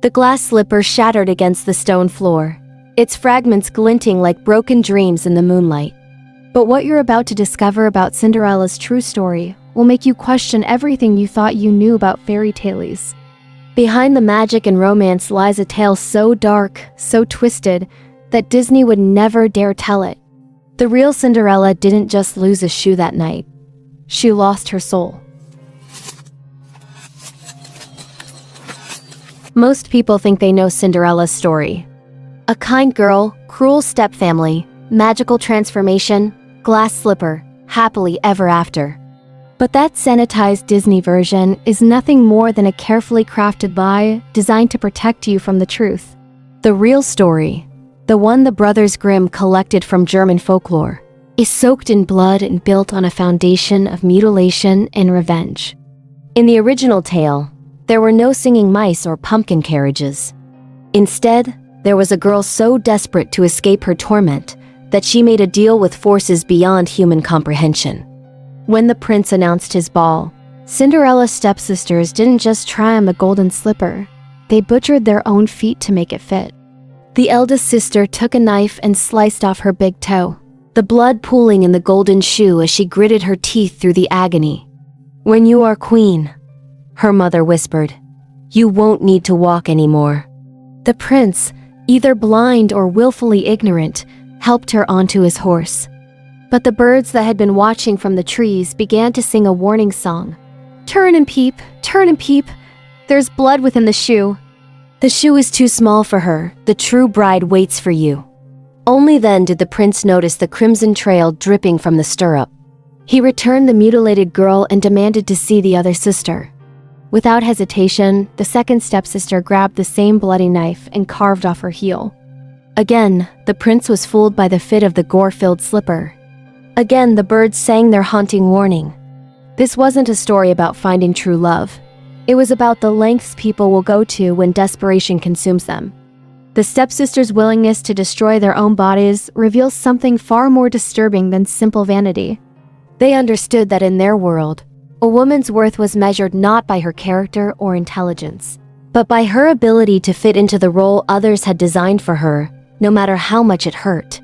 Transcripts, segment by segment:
The glass slipper shattered against the stone floor, its fragments glinting like broken dreams in the moonlight. But what you're about to discover about Cinderella's true story will make you question everything you thought you knew about fairy tales. Behind the magic and romance lies a tale so dark, so twisted, that Disney would never dare tell it. The real Cinderella didn't just lose a shoe that night. She lost her soul. Most people think they know Cinderella's story. A kind girl, cruel stepfamily, magical transformation, glass slipper, happily ever after. But that sanitized Disney version is nothing more than a carefully crafted lie designed to protect you from the truth. The real story, the one the Brothers Grimm collected from German folklore, is soaked in blood and built on a foundation of mutilation and revenge. In the original tale, there were no singing mice or pumpkin carriages. Instead, there was a girl so desperate to escape her torment that she made a deal with forces beyond human comprehension. When the prince announced his ball, Cinderella's stepsisters didn't just try on the golden slipper, they butchered their own feet to make it fit. The eldest sister took a knife and sliced off her big toe, the blood pooling in the golden shoe as she gritted her teeth through the agony. "When you are queen," her mother whispered, "you won't need to walk anymore." The prince, either blind or willfully ignorant, helped her onto his horse. But the birds that had been watching from the trees began to sing a warning song. Turn and peep, there's blood within the shoe." The shoe is too small for her, the true bride waits for you. Only then did the prince notice the crimson trail dripping from the stirrup. He returned the mutilated girl and demanded to see the other sister. Without hesitation, the second stepsister grabbed the same bloody knife and carved off her heel. Again, the prince was fooled by the fit of the gore-filled slipper. Again, the birds sang their haunting warning. This wasn't a story about finding true love. It was about the lengths people will go to when desperation consumes them. The stepsisters' willingness to destroy their own bodies reveals something far more disturbing than simple vanity. They understood that in their world, a woman's worth was measured not by her character or intelligence, but by her ability to fit into the role others had designed for her, no matter how much it hurt.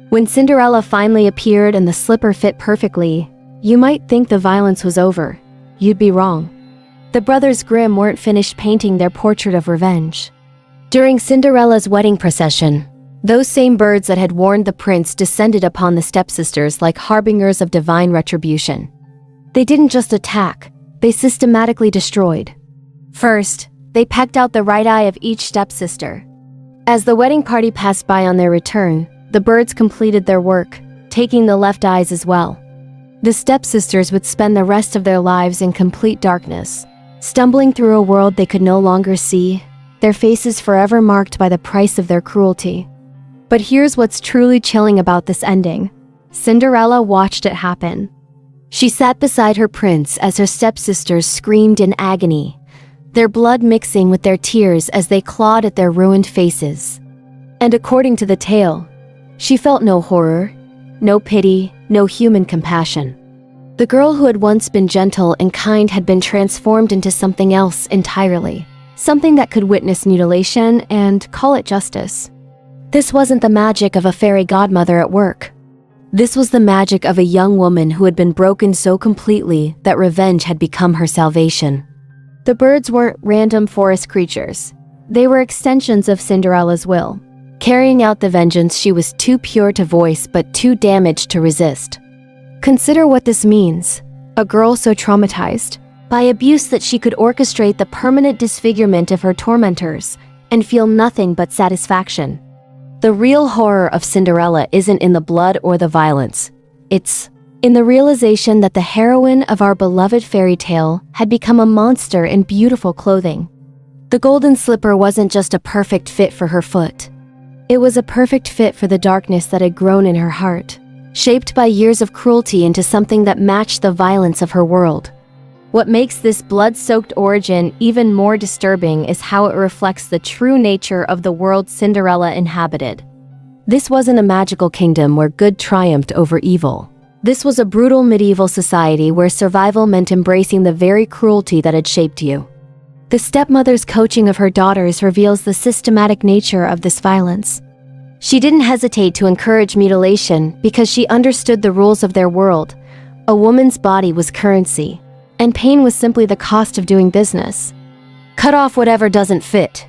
When Cinderella finally appeared and the slipper fit perfectly, you might think the violence was over. You'd be wrong. The Brothers Grimm weren't finished painting their portrait of revenge. During Cinderella's wedding procession, those same birds that had warned the prince descended upon the stepsisters like harbingers of divine retribution. They didn't just attack, they systematically destroyed. First, they pecked out the right eye of each stepsister. As the wedding party passed by on their return, the birds completed their work, taking the left eyes as well. The stepsisters would spend the rest of their lives in complete darkness, stumbling through a world they could no longer see, their faces forever marked by the price of their cruelty. But here's what's truly chilling about this ending. Cinderella watched it happen. She sat beside her prince as her stepsisters screamed in agony, their blood mixing with their tears as they clawed at their ruined faces. And according to the tale, she felt no horror, no pity, no human compassion. The girl who had once been gentle and kind had been transformed into something else entirely, something that could witness mutilation and call it justice. This wasn't the magic of a fairy godmother at work. This was the magic of a young woman who had been broken so completely that revenge had become her salvation. The birds weren't random forest creatures. They were extensions of Cinderella's will, carrying out the vengeance she was too pure to voice but too damaged to resist. Consider what this means. A girl so traumatized by abuse that she could orchestrate the permanent disfigurement of her tormentors and feel nothing but satisfaction. The real horror of Cinderella isn't in the blood or the violence. It's in the realization that the heroine of our beloved fairy tale had become a monster in beautiful clothing. The golden slipper wasn't just a perfect fit for her foot. It was a perfect fit for the darkness that had grown in her heart, shaped by years of cruelty into something that matched the violence of her world. What makes this blood-soaked origin even more disturbing is how it reflects the true nature of the world Cinderella inhabited. This wasn't a magical kingdom where good triumphed over evil. This was a brutal medieval society where survival meant embracing the very cruelty that had shaped you. The stepmother's coaching of her daughters reveals the systematic nature of this violence. She didn't hesitate to encourage mutilation because she understood the rules of their world. A woman's body was currency, and pain was simply the cost of doing business. "Cut off whatever doesn't fit,"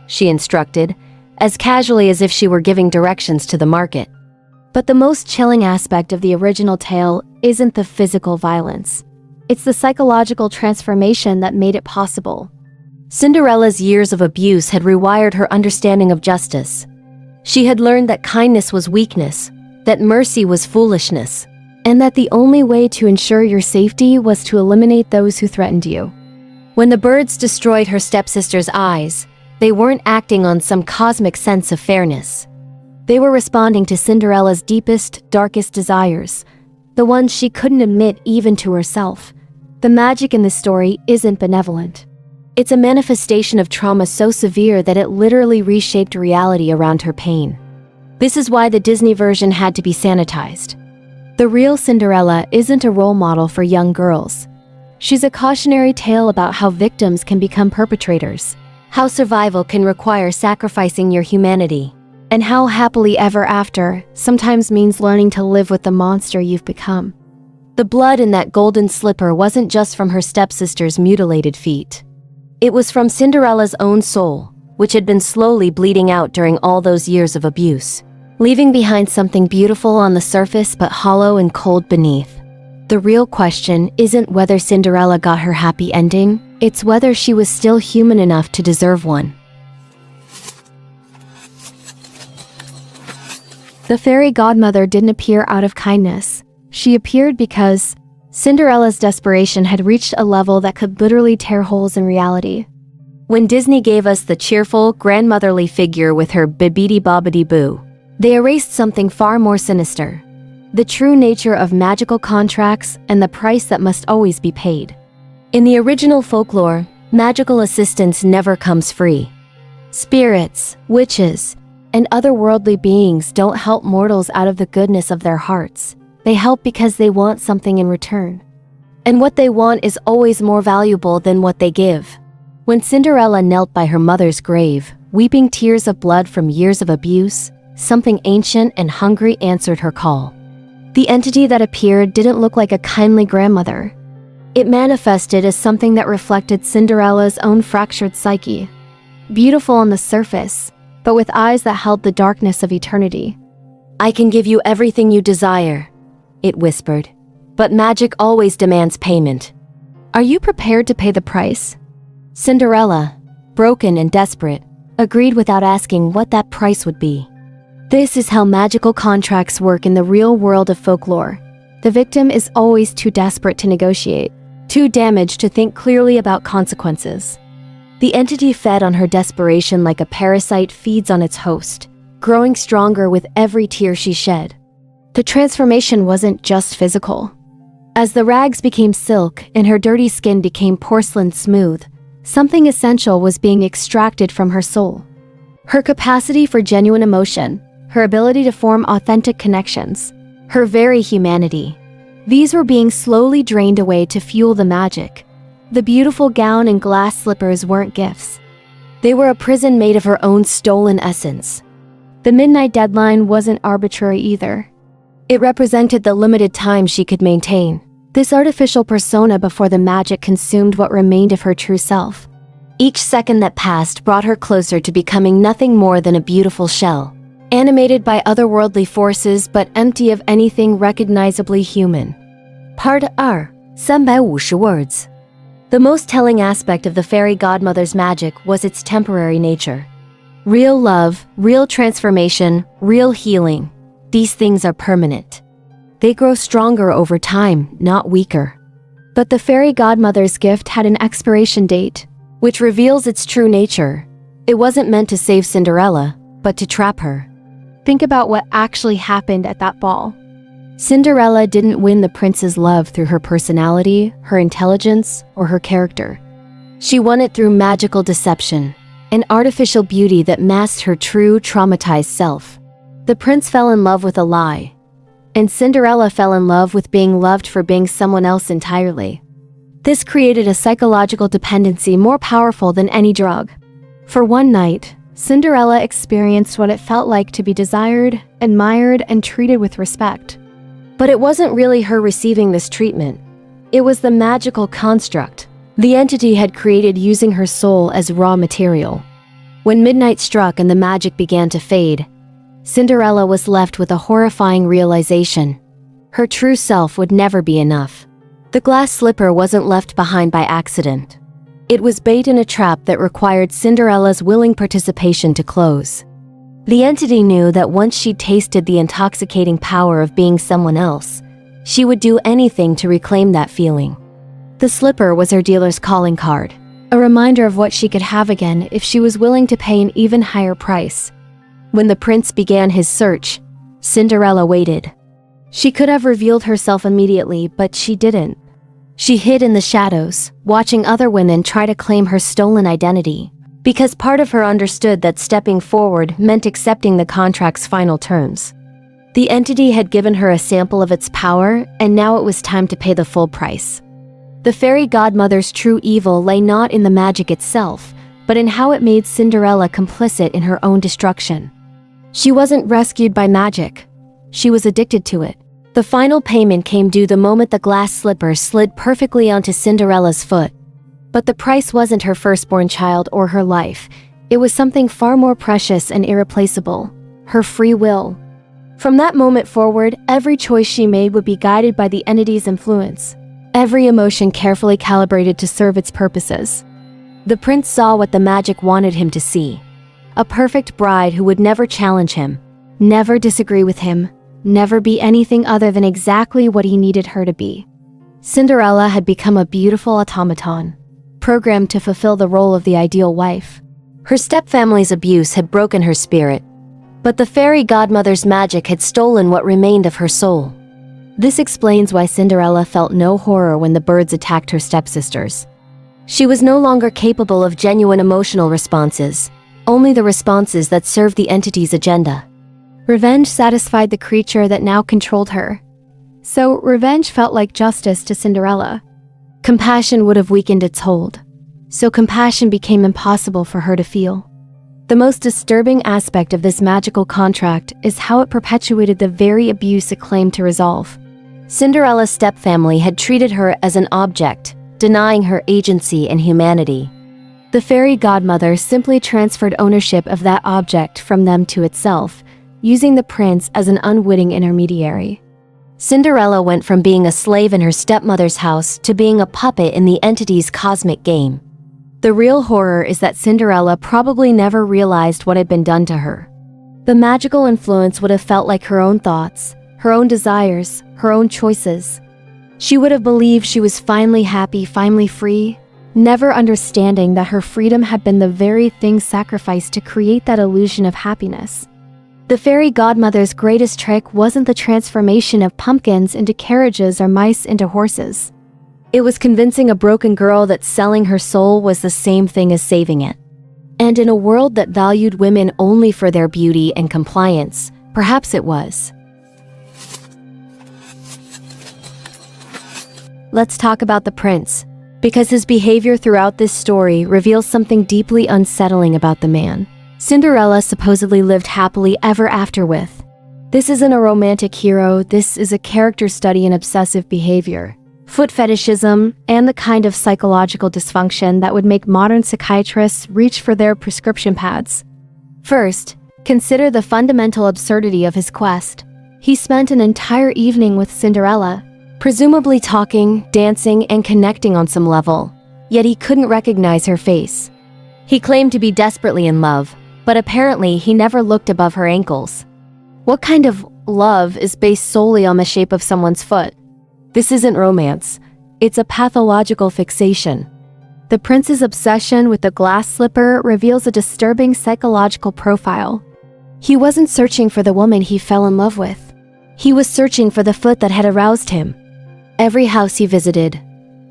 she instructed, as casually as if she were giving directions to the market. But the most chilling aspect of the original tale isn't the physical violence. It's the psychological transformation that made it possible. Cinderella's years of abuse had rewired her understanding of justice. She had learned that kindness was weakness, that mercy was foolishness, and that the only way to ensure your safety was to eliminate those who threatened you. When the birds destroyed her stepsister's eyes, they weren't acting on some cosmic sense of fairness. They were responding to Cinderella's deepest, darkest desires, the ones she couldn't admit even to herself. The magic in this story isn't benevolent. It's a manifestation of trauma so severe that it literally reshaped reality around her pain. This is why the Disney version had to be sanitized. The real Cinderella isn't a role model for young girls. She's a cautionary tale about how victims can become perpetrators, how survival can require sacrificing your humanity, and how happily ever after sometimes means learning to live with the monster you've become. The blood in that golden slipper wasn't just from her stepsister's mutilated feet. It was from Cinderella's own soul, which had been slowly bleeding out during all those years of abuse, leaving behind something beautiful on the surface but hollow and cold beneath. The real question isn't whether Cinderella got her happy ending, it's whether she was still human enough to deserve one. The fairy godmother didn't appear out of kindness. She appeared because Cinderella's desperation had reached a level that could literally tear holes in reality. When Disney gave us the cheerful, grandmotherly figure with her bibbidi-bobbidi-boo, they erased something far more sinister: the true nature of magical contracts and the price that must always be paid. In the original folklore, magical assistance never comes free. Spirits, witches, and otherworldly beings don't help mortals out of the goodness of their hearts. They help because they want something in return. And what they want is always more valuable than what they give. When Cinderella knelt by her mother's grave, weeping tears of blood from years of abuse, something ancient and hungry answered her call. The entity that appeared didn't look like a kindly grandmother. It manifested as something that reflected Cinderella's own fractured psyche. Beautiful on the surface, but with eyes that held the darkness of eternity. "I can give you everything you desire," it whispered, "but magic always demands payment. Are you prepared to pay the price?" Cinderella, broken and desperate, agreed without asking what that price would be. This is how magical contracts work in the real world of folklore. The victim is always too desperate to negotiate, too damaged to think clearly about consequences. The entity fed on her desperation like a parasite feeds on its host, growing stronger with every tear she shed. The transformation wasn't just physical. As the rags became silk and her dirty skin became porcelain smooth, something essential was being extracted from her soul. Her capacity for genuine emotion, her ability to form authentic connections, her very humanity. These were being slowly drained away to fuel the magic. The beautiful gown and glass slippers weren't gifts. They were a prison made of her own stolen essence. The midnight deadline wasn't arbitrary either. It represented the limited time she could maintain, this artificial persona before the magic consumed what remained of her true self. Each second that passed brought her closer to becoming nothing more than a beautiful shell, animated by otherworldly forces but empty of anything recognizably human. Part R, 350 words. The most telling aspect of the fairy godmother's magic was its temporary nature. Real love, real transformation, real healing. These things are permanent. They grow stronger over time, not weaker. But the fairy godmother's gift had an expiration date, which reveals its true nature. It wasn't meant to save Cinderella, but to trap her. Think about what actually happened at that ball. Cinderella didn't win the prince's love through her personality, her intelligence, or her character. She won it through magical deception, an artificial beauty that masked her true, traumatized self. The prince fell in love with a lie, and Cinderella fell in love with being loved for being someone else entirely. This created a psychological dependency more powerful than any drug. For one night, Cinderella experienced what it felt like to be desired, admired, and treated with respect. But it wasn't really her receiving this treatment. It was the magical construct the entity had created using her soul as raw material. When midnight struck and the magic began to fade, Cinderella was left with a horrifying realization. Her true self would never be enough. The glass slipper wasn't left behind by accident. It was bait in a trap that required Cinderella's willing participation to close. The entity knew that once she tasted the intoxicating power of being someone else, she would do anything to reclaim that feeling. The slipper was her dealer's calling card, a reminder of what she could have again if she was willing to pay an even higher price. When the prince began his search, Cinderella waited. She could have revealed herself immediately, but she didn't. She hid in the shadows, watching other women try to claim her stolen identity, because part of her understood that stepping forward meant accepting the contract's final terms. The entity had given her a sample of its power, and now it was time to pay the full price. The fairy godmother's true evil lay not in the magic itself, but in how it made Cinderella complicit in her own destruction. She wasn't rescued by magic. She was addicted to it. The final payment came due the moment the glass slipper slid perfectly onto Cinderella's foot. But the price wasn't her firstborn child or her life. It was something far more precious and irreplaceable: her free will. From that moment forward, every choice she made would be guided by the entity's influence, every emotion carefully calibrated to serve its purposes. The prince saw what the magic wanted him to see: a perfect bride who would never challenge him, never disagree with him, never be anything other than exactly what he needed her to be. Cinderella had become a beautiful automaton, programmed to fulfill the role of the ideal wife. Her stepfamily's abuse had broken her spirit, but the fairy godmother's magic had stolen what remained of her soul. This explains why Cinderella felt no horror when the birds attacked her stepsisters. She was no longer capable of genuine emotional responses, only the responses that served the entity's agenda. Revenge satisfied the creature that now controlled her. So revenge felt like justice to Cinderella. Compassion would have weakened its hold. So compassion became impossible for her to feel. The most disturbing aspect of this magical contract is how it perpetuated the very abuse it claimed to resolve. Cinderella's stepfamily had treated her as an object, denying her agency and humanity. The fairy godmother simply transferred ownership of that object from them to itself, using the prince as an unwitting intermediary. Cinderella went from being a slave in her stepmother's house to being a puppet in the entity's cosmic game. The real horror is that Cinderella probably never realized what had been done to her. The magical influence would have felt like her own thoughts, her own desires, her own choices. She would have believed she was finally happy, finally free, never understanding that her freedom had been the very thing sacrificed to create that illusion of happiness. The fairy godmother's greatest trick wasn't the transformation of pumpkins into carriages or mice into horses. It was convincing a broken girl that selling her soul was the same thing as saving it. And in a world that valued women only for their beauty and compliance, perhaps it was. Let's talk about the prince, because his behavior throughout this story reveals something deeply unsettling about the man Cinderella supposedly lived happily ever after with. This isn't a romantic hero, this is a character study in obsessive behavior, foot fetishism, and the kind of psychological dysfunction that would make modern psychiatrists reach for their prescription pads. First, consider the fundamental absurdity of his quest. He spent an entire evening with Cinderella, presumably talking, dancing, and connecting on some level, yet he couldn't recognize her face. He claimed to be desperately in love, but apparently he never looked above her ankles. What kind of love is based solely on the shape of someone's foot? This isn't romance. It's a pathological fixation. The prince's obsession with the glass slipper reveals a disturbing psychological profile. He wasn't searching for the woman he fell in love with. He was searching for the foot that had aroused him. Every house he visited,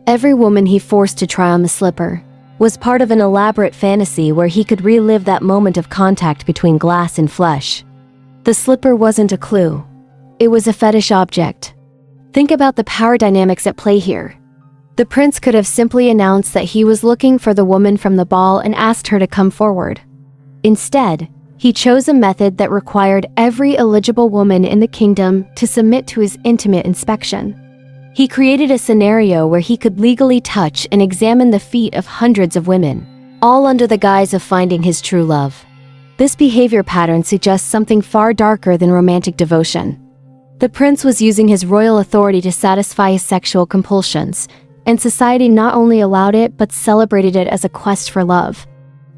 every woman he forced to try on the slipper, was part of an elaborate fantasy where he could relive that moment of contact between glass and flesh. The slipper wasn't a clue. It was a fetish object. Think about the power dynamics at play here. The prince could have simply announced that he was looking for the woman from the ball and asked her to come forward. Instead, he chose a method that required every eligible woman in the kingdom to submit to his intimate inspection. He created a scenario where he could legally touch and examine the feet of hundreds of women, all under the guise of finding his true love. This behavior pattern suggests something far darker than romantic devotion. The prince was using his royal authority to satisfy his sexual compulsions, and society not only allowed it but celebrated it as a quest for love.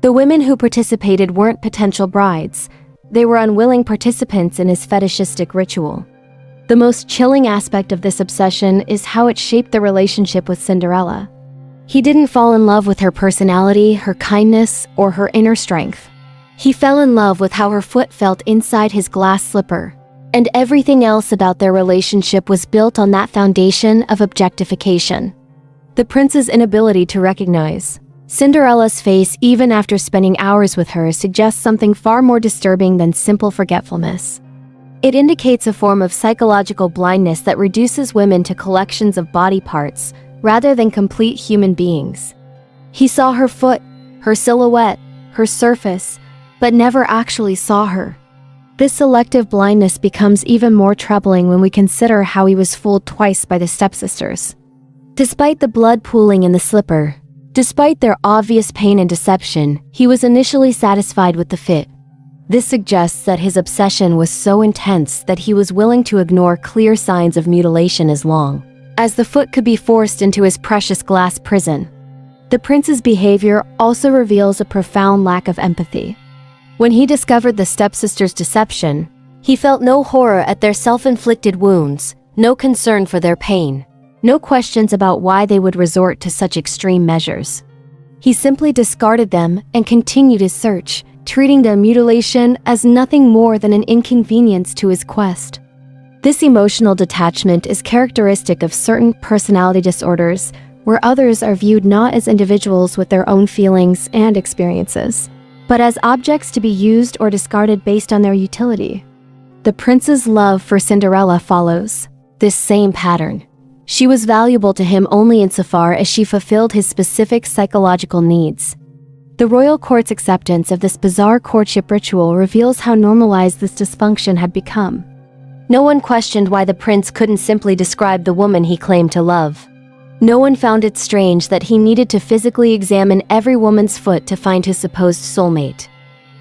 The women who participated weren't potential brides. They were unwilling participants in his fetishistic ritual. The most chilling aspect of this obsession is how it shaped the relationship with Cinderella. He didn't fall in love with her personality, her kindness, or her inner strength. He fell in love with how her foot felt inside his glass slipper, and everything else about their relationship was built on that foundation of objectification. The prince's inability to recognize Cinderella's face even after spending hours with her suggests something far more disturbing than simple forgetfulness. It indicates a form of psychological blindness that reduces women to collections of body parts rather than complete human beings. He saw her foot, her silhouette, her surface, but never actually saw her. This selective blindness becomes even more troubling when we consider how he was fooled twice by the stepsisters. Despite the blood pooling in the slipper, despite their obvious pain and deception, he was initially satisfied with the fit. This suggests that his obsession was so intense that he was willing to ignore clear signs of mutilation as long as the foot could be forced into his precious glass prison. The prince's behavior also reveals a profound lack of empathy. When he discovered the stepsisters' deception, he felt no horror at their self-inflicted wounds, no concern for their pain, no questions about why they would resort to such extreme measures. He simply discarded them and continued his search, treating the mutilation as nothing more than an inconvenience to his quest. This emotional detachment is characteristic of certain personality disorders, where others are viewed not as individuals with their own feelings and experiences, but as objects to be used or discarded based on their utility. The prince's love for Cinderella follows this same pattern. She was valuable to him only insofar as she fulfilled his specific psychological needs. The royal court's acceptance of this bizarre courtship ritual reveals how normalized this dysfunction had become. No one questioned why the prince couldn't simply describe the woman he claimed to love. No one found it strange that he needed to physically examine every woman's foot to find his supposed soulmate.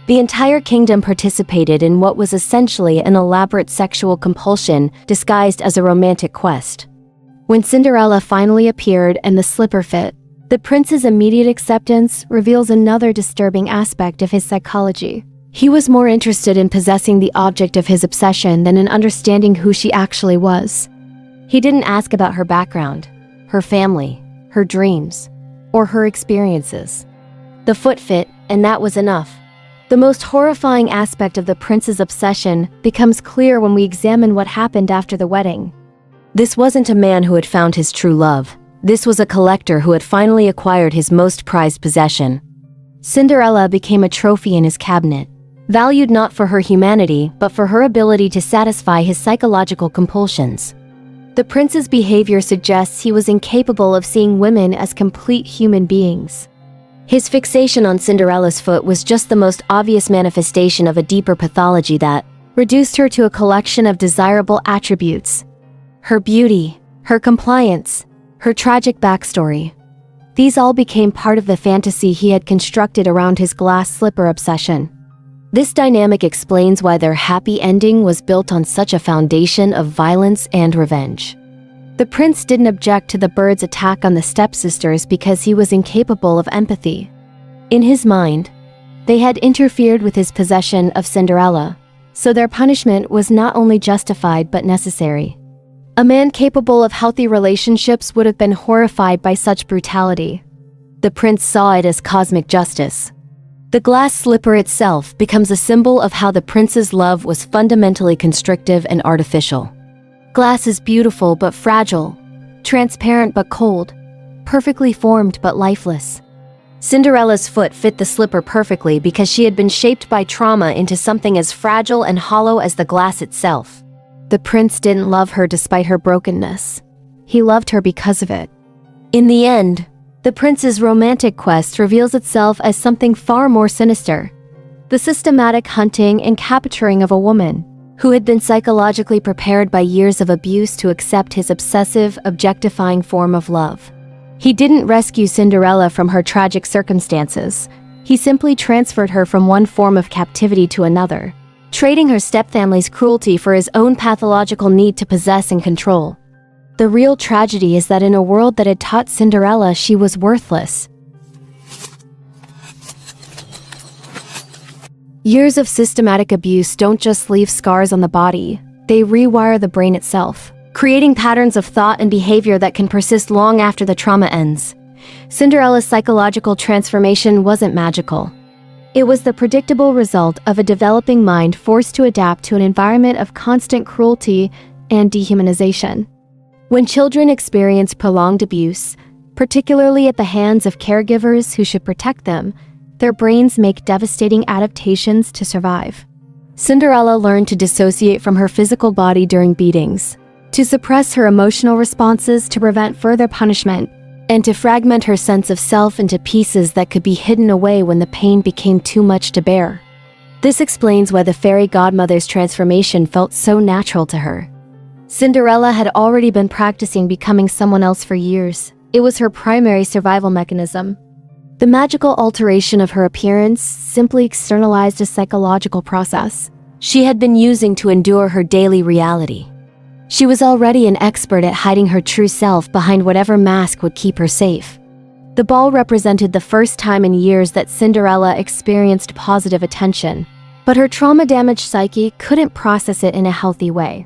The entire kingdom participated in what was essentially an elaborate sexual compulsion disguised as a romantic quest. When Cinderella finally appeared and the slipper fit, the prince's immediate acceptance reveals another disturbing aspect of his psychology. He was more interested in possessing the object of his obsession than in understanding who she actually was. He didn't ask about her background, her family, her dreams, or her experiences. The foot fit, and that was enough. The most horrifying aspect of the prince's obsession becomes clear when we examine what happened after the wedding. This wasn't a man who had found his true love. This was a collector who had finally acquired his most prized possession. Cinderella became a trophy in his cabinet, valued not for her humanity but for her ability to satisfy his psychological compulsions. The prince's behavior suggests he was incapable of seeing women as complete human beings. His fixation on Cinderella's foot was just the most obvious manifestation of a deeper pathology that reduced her to a collection of desirable attributes. Her beauty, her compliance, her tragic backstory. These all became part of the fantasy he had constructed around his glass slipper obsession. This dynamic explains why their happy ending was built on such a foundation of violence and revenge. The prince didn't object to the bird's attack on the stepsisters because he was incapable of empathy. In his mind, they had interfered with his possession of Cinderella, so their punishment was not only justified but necessary. A man capable of healthy relationships would have been horrified by such brutality. The prince saw it as cosmic justice. The glass slipper itself becomes a symbol of how the prince's love was fundamentally constrictive and artificial. Glass is beautiful but fragile, transparent but cold, perfectly formed but lifeless. Cinderella's foot fit the slipper perfectly because she had been shaped by trauma into something as fragile and hollow as the glass itself. The prince didn't love her despite her brokenness. He loved her because of it. In the end, the prince's romantic quest reveals itself as something far more sinister: the systematic hunting and capturing of a woman who had been psychologically prepared by years of abuse to accept his obsessive, objectifying form of love. He didn't rescue Cinderella from her tragic circumstances. He simply transferred her from one form of captivity to another, trading her stepfamily's cruelty for his own pathological need to possess and control. The real tragedy is that in a world that had taught Cinderella she was worthless, years of systematic abuse don't just leave scars on the body, they rewire the brain itself, creating patterns of thought and behavior that can persist long after the trauma ends. Cinderella's psychological transformation wasn't magical. It was the predictable result of a developing mind forced to adapt to an environment of constant cruelty and dehumanization. When children experience prolonged abuse, particularly at the hands of caregivers who should protect them, their brains make devastating adaptations to survive. Cinderella learned to dissociate from her physical body during beatings, to suppress her emotional responses to prevent further punishment, and to fragment her sense of self into pieces that could be hidden away when the pain became too much to bear. This explains why the fairy godmother's transformation felt so natural to her. Cinderella had already been practicing becoming someone else for years. It was her primary survival mechanism. The magical alteration of her appearance simply externalized a psychological process she had been using to endure her daily reality. She was already an expert at hiding her true self behind whatever mask would keep her safe. The ball represented the first time in years that Cinderella experienced positive attention, but her trauma-damaged psyche couldn't process it in a healthy way.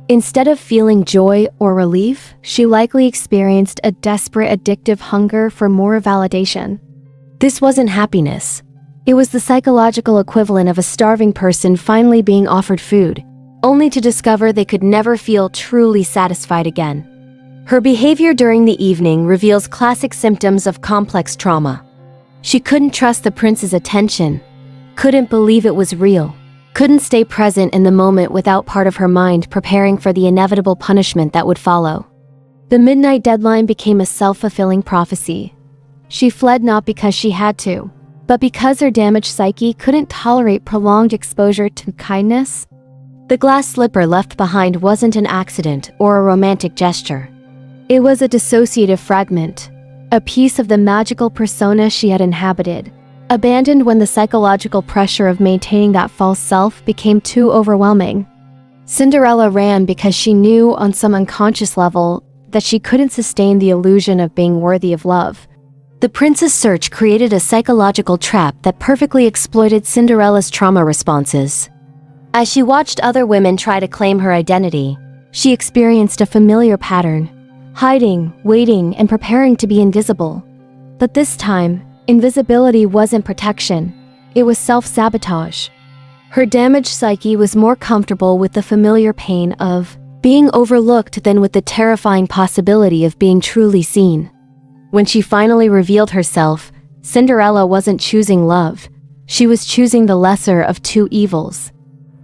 Instead of feeling joy or relief, she likely experienced a desperate, addictive hunger for more validation. This wasn't happiness. It was the psychological equivalent of a starving person finally being offered food, only to discover they could never feel truly satisfied again. Her behavior during the evening reveals classic symptoms of complex trauma. She couldn't trust the prince's attention, couldn't believe it was real, couldn't stay present in the moment without part of her mind preparing for the inevitable punishment that would follow. The midnight deadline became a self-fulfilling prophecy. She fled not because she had to, but because her damaged psyche couldn't tolerate prolonged exposure to kindness. The glass slipper left behind wasn't an accident or a romantic gesture. It was a dissociative fragment, a piece of the magical persona she had inhabited, abandoned when the psychological pressure of maintaining that false self became too overwhelming. Cinderella ran because she knew on some unconscious level that she couldn't sustain the illusion of being worthy of love. The prince's search created a psychological trap that perfectly exploited Cinderella's trauma responses. As she watched other women try to claim her identity, she experienced a familiar pattern: hiding, waiting, and preparing to be invisible. But this time, invisibility wasn't protection, it was self-sabotage. Her damaged psyche was more comfortable with the familiar pain of being overlooked than with the terrifying possibility of being truly seen. When she finally revealed herself, Cinderella wasn't choosing love. She was choosing the lesser of two evils.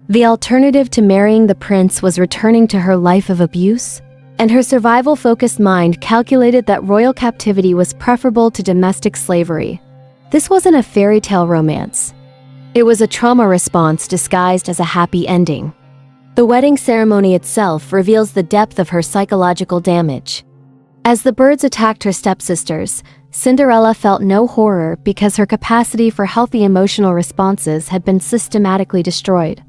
The alternative to marrying the prince was returning to her life of abuse, and her survival-focused mind calculated that royal captivity was preferable to domestic slavery. This wasn't a fairy tale romance. It was a trauma response disguised as a happy ending. The wedding ceremony itself reveals the depth of her psychological damage. As the birds attacked her stepsisters, Cinderella felt no horror because her capacity for healthy emotional responses had been systematically destroyed.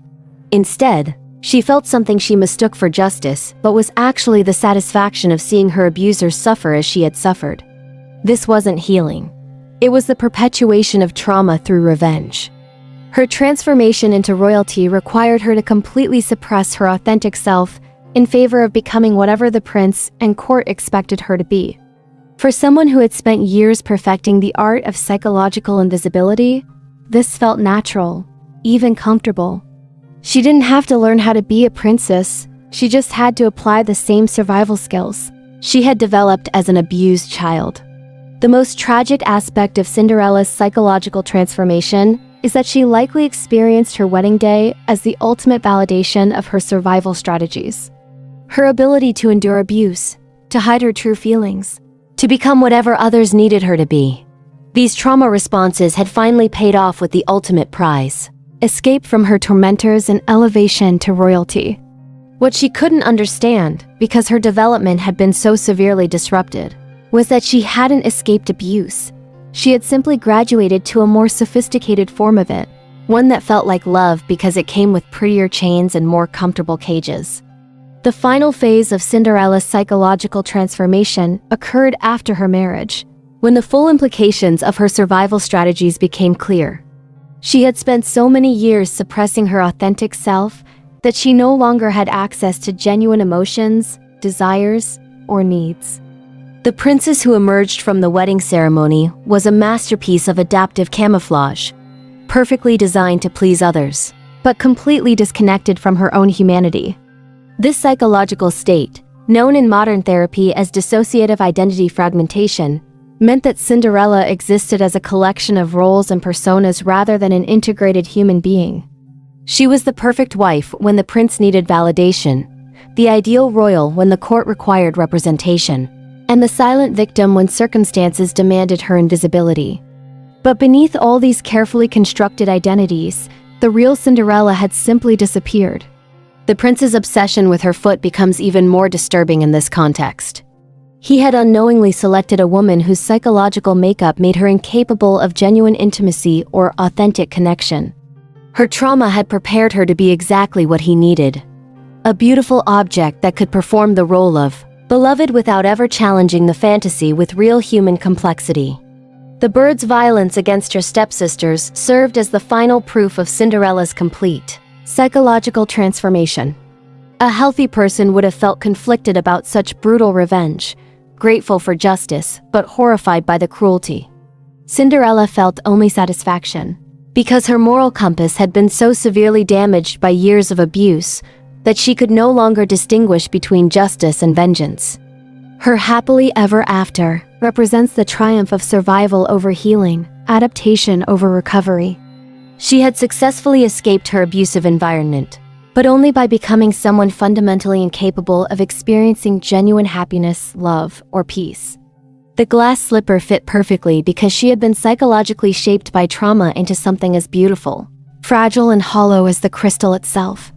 Instead, she felt something she mistook for justice, but was actually the satisfaction of seeing her abusers suffer as she had suffered. This wasn't healing. It was the perpetuation of trauma through revenge. Her transformation into royalty required her to completely suppress her authentic self in favor of becoming whatever the prince and court expected her to be. For someone who had spent years perfecting the art of psychological invisibility, this felt natural, even comfortable. She didn't have to learn how to be a princess, she just had to apply the same survival skills she had developed as an abused child. The most tragic aspect of Cinderella's psychological transformation is that she likely experienced her wedding day as the ultimate validation of her survival strategies. Her ability to endure abuse, to hide her true feelings, to become whatever others needed her to be. These trauma responses had finally paid off with the ultimate prize: escape from her tormentors and elevation to royalty. What she couldn't understand, because her development had been so severely disrupted, was that she hadn't escaped abuse. She had simply graduated to a more sophisticated form of it, one that felt like love because it came with prettier chains and more comfortable cages. The final phase of Cinderella's psychological transformation occurred after her marriage, when the full implications of her survival strategies became clear. She had spent so many years suppressing her authentic self that she no longer had access to genuine emotions, desires, or needs. The princess who emerged from the wedding ceremony was a masterpiece of adaptive camouflage, perfectly designed to please others, but completely disconnected from her own humanity. This psychological state, known in modern therapy as dissociative identity fragmentation, meant that Cinderella existed as a collection of roles and personas rather than an integrated human being. She was the perfect wife when the prince needed validation, the ideal royal when the court required representation, and the silent victim when circumstances demanded her invisibility. But beneath all these carefully constructed identities, the real Cinderella had simply disappeared. The prince's obsession with her foot becomes even more disturbing in this context. He had unknowingly selected a woman whose psychological makeup made her incapable of genuine intimacy or authentic connection. Her trauma had prepared her to be exactly what he needed: a beautiful object that could perform the role of beloved without ever challenging the fantasy with real human complexity. The bird's violence against her stepsisters served as the final proof of Cinderella's complete psychological transformation. A healthy person would have felt conflicted about such brutal revenge, grateful for justice, but horrified by the cruelty. Cinderella felt only satisfaction, because her moral compass had been so severely damaged by years of abuse that she could no longer distinguish between justice and vengeance. Her happily ever after represents the triumph of survival over healing, adaptation over recovery. She had successfully escaped her abusive environment, but only by becoming someone fundamentally incapable of experiencing genuine happiness, love, or peace. The glass slipper fit perfectly because she had been psychologically shaped by trauma into something as beautiful, fragile and hollow as the crystal itself.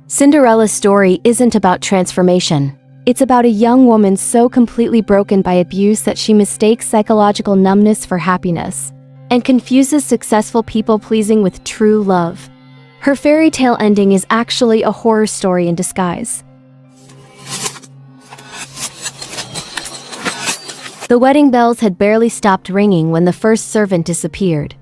Cinderella's story isn't about transformation. It's about a young woman so completely broken by abuse that she mistakes psychological numbness for happiness, and confuses successful people-pleasing with true love. Her fairy tale ending is actually a horror story in disguise. The wedding bells had barely stopped ringing when the first servant disappeared.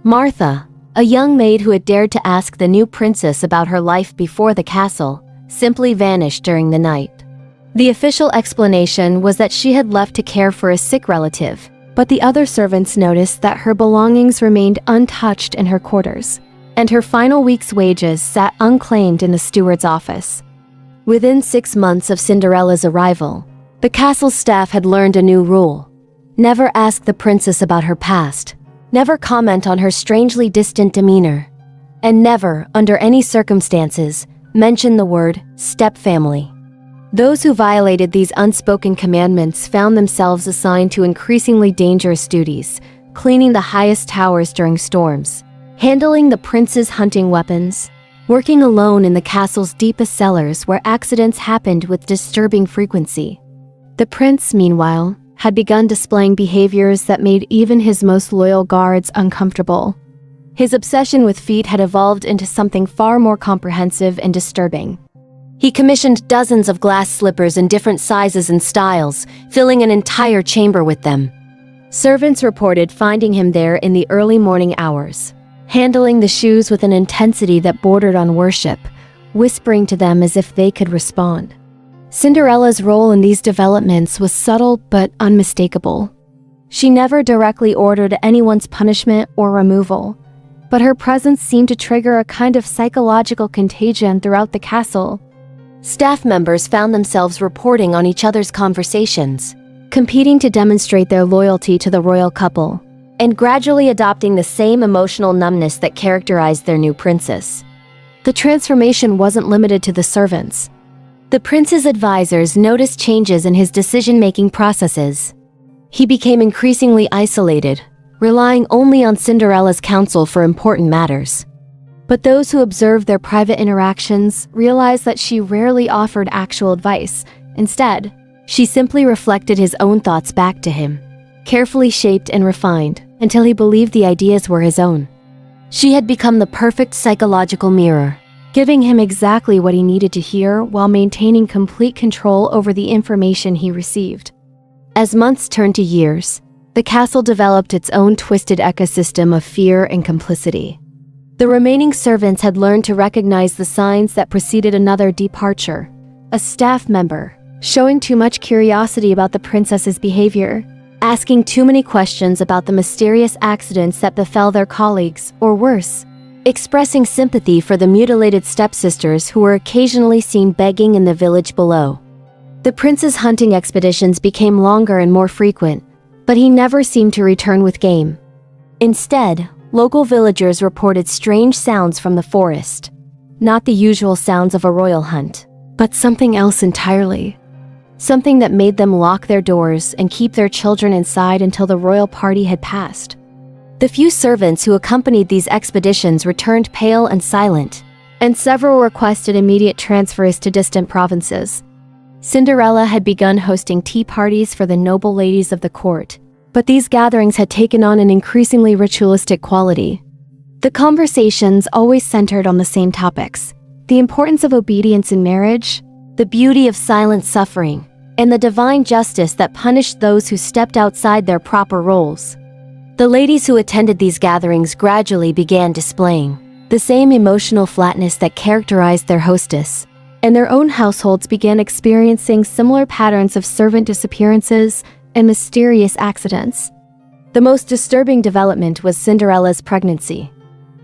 Martha, a young maid who had dared to ask the new princess about her life before the castle, simply vanished during the night. The official explanation was that she had left to care for a sick relative, but the other servants noticed that her belongings remained untouched in her quarters, and her final week's wages sat unclaimed in the steward's office. Within 6 months of Cinderella's arrival, the castle staff had learned a new rule: never ask the princess about her past, never comment on her strangely distant demeanor, and never, under any circumstances, mention the word stepfamily. Those who violated these unspoken commandments found themselves assigned to increasingly dangerous duties: cleaning the highest towers during storms, handling the prince's hunting weapons, working alone in the castle's deepest cellars where accidents happened with disturbing frequency. The prince, meanwhile, had begun displaying behaviors that made even his most loyal guards uncomfortable. His obsession with feet had evolved into something far more comprehensive and disturbing. He commissioned dozens of glass slippers in different sizes and styles, filling an entire chamber with them. Servants reported finding him there in the early morning hours, handling the shoes with an intensity that bordered on worship, whispering to them as if they could respond. Cinderella's role in these developments was subtle but unmistakable. She never directly ordered anyone's punishment or removal, but her presence seemed to trigger a kind of psychological contagion throughout the castle. Staff members found themselves reporting on each other's conversations, competing to demonstrate their loyalty to the royal couple, and gradually adopting the same emotional numbness that characterized their new princess. The transformation wasn't limited to the servants. The prince's advisors noticed changes in his decision-making processes. He became increasingly isolated, relying only on Cinderella's counsel for important matters. But those who observed their private interactions realized that she rarely offered actual advice. Instead, she simply reflected his own thoughts back to him, carefully shaped and refined until he believed the ideas were his own. She had become the perfect psychological mirror, giving him exactly what he needed to hear while maintaining complete control over the information he received. As months turned to years, the castle developed its own twisted ecosystem of fear and complicity. The remaining servants had learned to recognize the signs that preceded another departure. A staff member, showing too much curiosity about the princess's behavior, asking too many questions about the mysterious accidents that befell their colleagues, or worse, expressing sympathy for the mutilated stepsisters who were occasionally seen begging in the village below. The prince's hunting expeditions became longer and more frequent, but he never seemed to return with game. Instead, local villagers reported strange sounds from the forest. Not the usual sounds of a royal hunt, but something else entirely. Something that made them lock their doors and keep their children inside until the royal party had passed. The few servants who accompanied these expeditions returned pale and silent, and several requested immediate transfers to distant provinces. Cinderella had begun hosting tea parties for the noble ladies of the court, but these gatherings had taken on an increasingly ritualistic quality. The conversations always centered on the same topics: the importance of obedience in marriage, the beauty of silent suffering, and the divine justice that punished those who stepped outside their proper roles. The ladies who attended these gatherings gradually began displaying the same emotional flatness that characterized their hostess, and their own households began experiencing similar patterns of servant disappearances and mysterious accidents. The most disturbing development was Cinderella's pregnancy.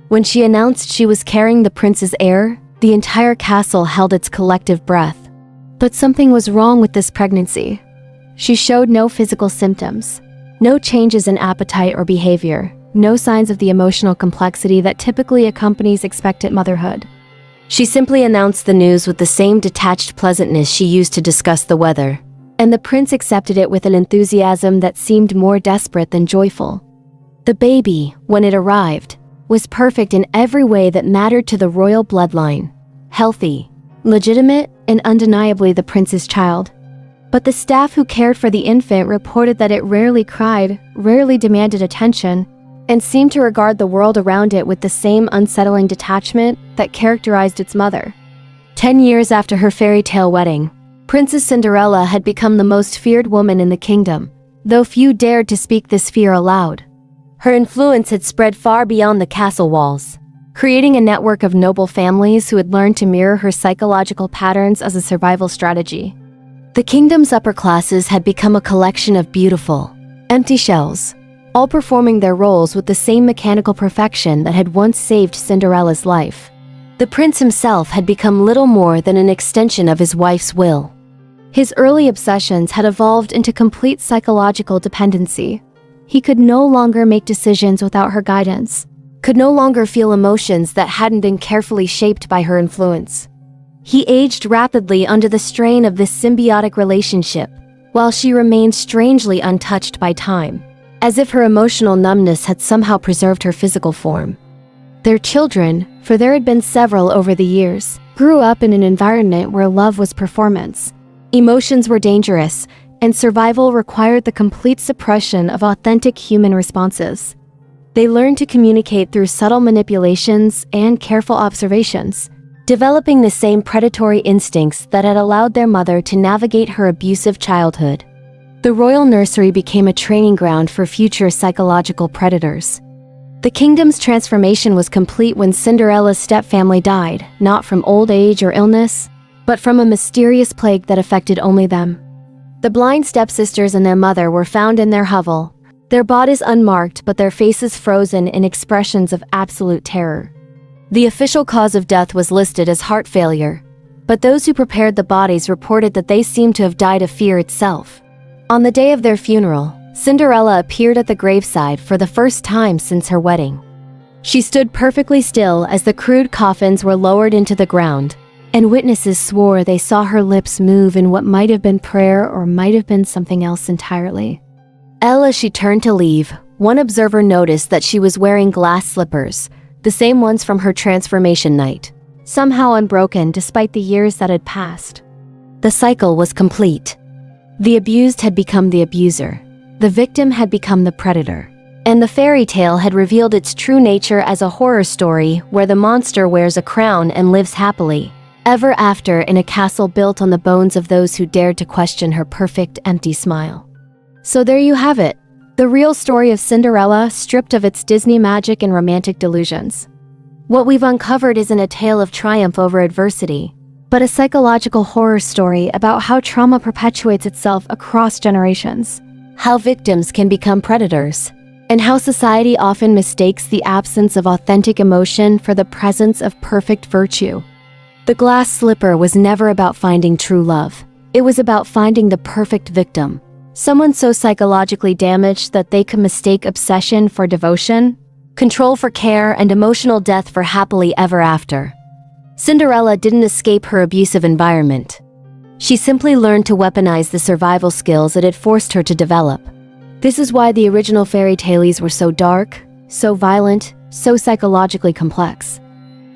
When she announced she was carrying the prince's heir, the entire castle held its collective breath. But something was wrong with this pregnancy. She showed no physical symptoms, no changes in appetite or behavior, no signs of the emotional complexity that typically accompanies expectant motherhood. She simply announced the news with the same detached pleasantness she used to discuss the weather, and the prince accepted it with an enthusiasm that seemed more desperate than joyful. The baby, when it arrived, was perfect in every way that mattered to the royal bloodline: healthy, legitimate, and undeniably the prince's child. But the staff who cared for the infant reported that it rarely cried, rarely demanded attention, and seemed to regard the world around it with the same unsettling detachment that characterized its mother. 10 years after her fairy tale wedding, Princess Cinderella had become the most feared woman in the kingdom, though few dared to speak this fear aloud. Her influence had spread far beyond the castle walls, creating a network of noble families who had learned to mirror her psychological patterns as a survival strategy. The kingdom's upper classes had become a collection of beautiful, empty shells, all performing their roles with the same mechanical perfection that had once saved Cinderella's life. The prince himself had become little more than an extension of his wife's will. His early obsessions had evolved into complete psychological dependency. He could no longer make decisions without her guidance, could no longer feel emotions that hadn't been carefully shaped by her influence. He aged rapidly under the strain of this symbiotic relationship, while she remained strangely untouched by time, as if her emotional numbness had somehow preserved her physical form. Their children, for there had been several over the years, grew up in an environment where love was performance. Emotions were dangerous, and survival required the complete suppression of authentic human responses. They learned to communicate through subtle manipulations and careful observations, developing the same predatory instincts that had allowed their mother to navigate her abusive childhood. The royal nursery became a training ground for future psychological predators. The kingdom's transformation was complete when Cinderella's stepfamily died, not from old age or illness, but from a mysterious plague that affected only them. The blind stepsisters and their mother were found in their hovel, their bodies unmarked but their faces frozen in expressions of absolute terror. The official cause of death was listed as heart failure, but those who prepared the bodies reported that they seemed to have died of fear itself. On the day of their funeral, Cinderella appeared at the graveside for the first time since her wedding. She stood perfectly still as the crude coffins were lowered into the ground, and witnesses swore they saw her lips move in what might have been prayer or might have been something else entirely. As she turned to leave, one observer noticed that she was wearing glass slippers, the same ones from her transformation night, somehow unbroken despite the years that had passed. The cycle was complete. The abused had become the abuser, the victim had become the predator, and the fairy tale had revealed its true nature as a horror story where the monster wears a crown and lives happily ever after in a castle built on the bones of those who dared to question her perfect, empty smile. So there you have it, the real story of Cinderella stripped of its Disney magic and romantic delusions. What we've uncovered isn't a tale of triumph over adversity, but a psychological horror story about how trauma perpetuates itself across generations, how victims can become predators, and how society often mistakes the absence of authentic emotion for the presence of perfect virtue. The glass slipper was never about finding true love. It was about finding the perfect victim. Someone so psychologically damaged that they could mistake obsession for devotion, control for care, and emotional death for happily ever after. Cinderella didn't escape her abusive environment. She simply learned to weaponize the survival skills it had forced her to develop. This is why the original fairy tales were so dark, so violent, so psychologically complex.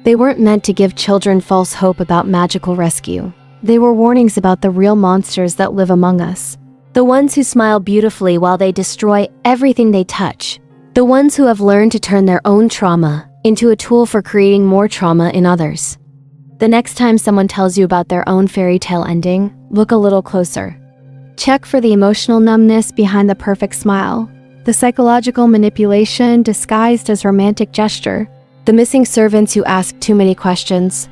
They weren't meant to give children false hope about magical rescue. They were warnings about the real monsters that live among us. The ones who smile beautifully while they destroy everything they touch. The ones who have learned to turn their own trauma into a tool for creating more trauma in others. The next time someone tells you about their own fairy tale ending, look a little closer. Check for the emotional numbness behind the perfect smile, the psychological manipulation disguised as romantic gesture, the missing servants who ask too many questions.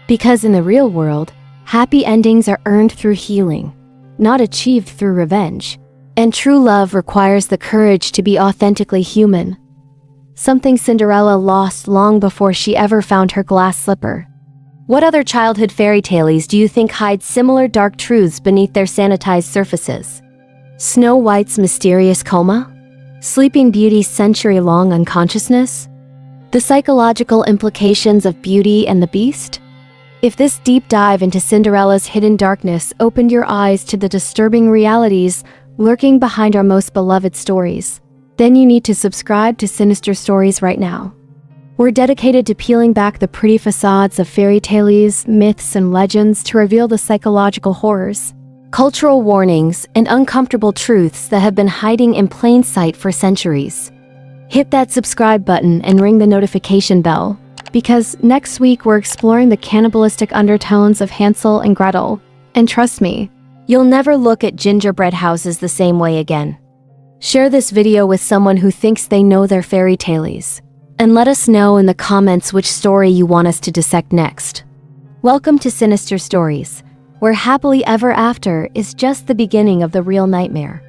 Because in the real world, happy endings are earned through healing, not achieved through revenge. And true love requires the courage to be authentically human. Something Cinderella lost long before she ever found her glass slipper. What other childhood fairy tales do you think hide similar dark truths beneath their sanitized surfaces? Snow White's mysterious coma? Sleeping Beauty's century-long unconsciousness? The psychological implications of Beauty and the Beast? If this deep dive into Cinderella's hidden darkness opened your eyes to the disturbing realities lurking behind our most beloved stories, then you need to subscribe to Sinister Stories right now. We're dedicated to peeling back the pretty facades of fairy tales, myths, and legends to reveal the psychological horrors, cultural warnings, and uncomfortable truths that have been hiding in plain sight for centuries. Hit that subscribe button and ring the notification bell, because next week we're exploring the cannibalistic undertones of Hansel and Gretel. And trust me, you'll never look at gingerbread houses the same way again. Share this video with someone who thinks they know their fairy tales. And let us know in the comments which story you want us to dissect next. Welcome to Sinister Stories, where happily ever after is just the beginning of the real nightmare.